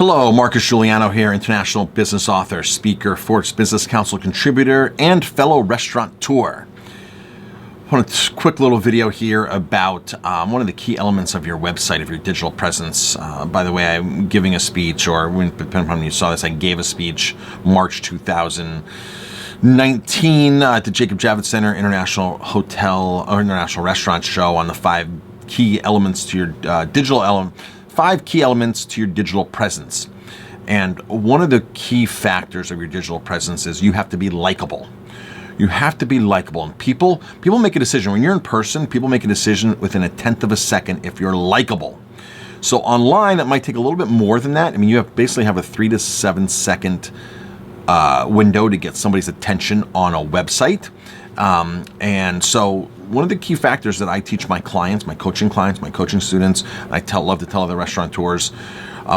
Hello, Marcus Guiliano here, international business author, speaker, Forbes Business Council contributor, and fellow restaurateur. I want a quick little video here about one of the key elements of your website, of your digital presence. By the way, I'm giving a speech, or depending on when you saw this, I gave a speech March 2019 at the Jacob Javits Center International Hotel or International Restaurant Show on the five key elements to your five key elements to your digital presence. And one of the key factors of your digital presence is you have to be likable. You have to be likable. And people make a decision. When you're in person, people make a decision within a tenth of a second if you're likable. So online, it might take a little bit more than that. I mean, you basically have a 3 to 7 second window to get somebody's attention on a website. And so one of the key factors that I teach my clients, my coaching students, I love to tell other restaurateurs,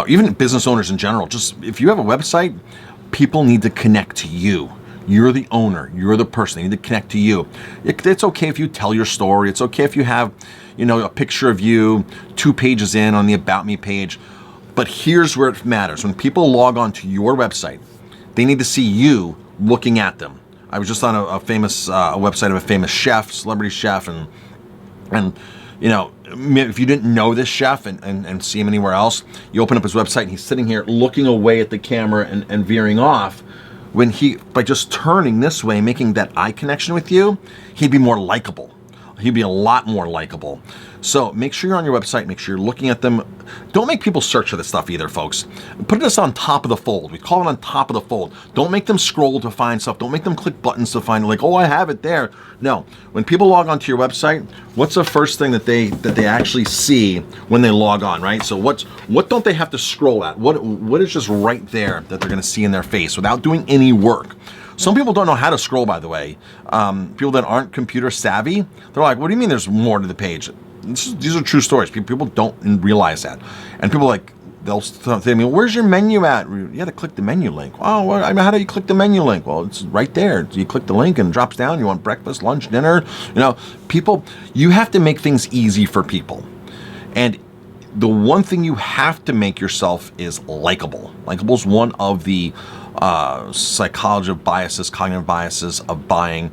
even business owners in general, just if you have a website, people need to connect to you. You're the owner. You're the person. They need to connect to you. It's okay if you tell your story. It's okay if you have, a picture of you 2 pages in on the About Me page. But here's where it matters. When people log on to your website, they need to see you looking at them. I was just on a famous website of a famous chef, celebrity chef, and if you didn't know this chef and see him anywhere else, you open up his website and he's sitting here looking away at the camera and veering off. By just turning this way, making that eye connection with you, he'd be more likable. He'd be a lot more likable. So make sure you're on your website, make sure you're looking at them. Don't make people search for this stuff either, folks. Put this on top of the fold. We call it on top of the fold. Don't make them scroll to find stuff. Don't make them click buttons to find like, oh, I have it there. No, when people log onto your website, what's the first thing that they actually see when they log on, right? So what don't they have to scroll at? What is just right there that they're gonna see in their face without doing any work? Some people don't know how to scroll, by the way. People that aren't computer savvy, they're like, what do you mean there's more to the page? These are true stories. People don't realize that. And people they'll say to me, where's your menu at? You got to click the menu link. Oh, well, how do you click the menu link? Well, it's right there. You click the link and it drops down. You want breakfast, lunch, dinner. You have to make things easy for people. And the one thing you have to make yourself is likable. Likable is one of the psychology of biases, cognitive biases of buying.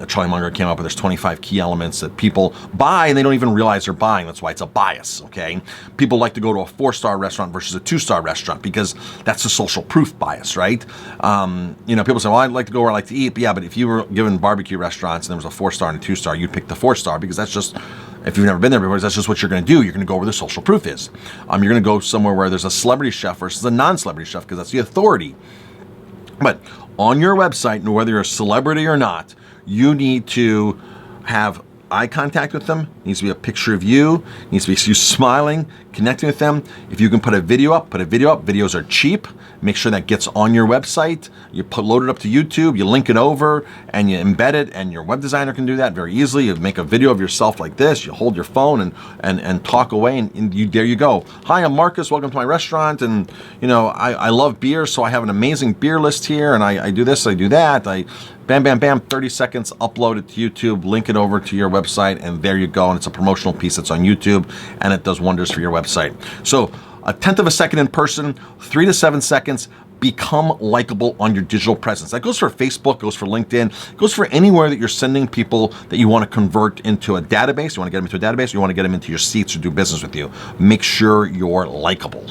Charlie Munger came up with there's 25 key elements that people buy and they don't even realize they're buying. That's why it's a bias, okay? People like to go to a 4-star restaurant versus a 2-star restaurant because that's a social proof bias, right? People say, well, I'd like to go where I like to eat. But yeah, but if you were given barbecue restaurants and there was a 4-star and a 2-star, you'd pick the 4-star because that's just, if you've never been there before, that's just what you're going to do. You're going to go where the social proof is. You're going to go somewhere where there's a celebrity chef versus a non-celebrity chef because that's the authority. But on your website, whether you're a celebrity or not, you need to have eye contact with them. It needs to be a picture of you. It needs to be you smiling, connecting with them. If you can put a video up, put a video up. Videos are cheap. Make sure that gets on your website. You load it up to YouTube, you link it over, and you embed it, and your web designer can do that very easily. You make a video of yourself like this. You hold your phone and talk away, and there you go. Hi, I'm Marcus. Welcome to my restaurant, and I love beer, so I have an amazing beer list here, and I do this, I do that. Bam, bam, bam, 30 seconds, upload it to YouTube, link it over to your website, and there you go. And it's a promotional piece that's on YouTube, and it does wonders for your website. So a tenth of a second in person, 3 to 7 seconds, become likable on your digital presence. That goes for Facebook, goes for LinkedIn, goes for anywhere that you're sending people that you want to convert into a database. You want to get them into a database, you want to get them into your seats or do business with you. Make sure you're likable.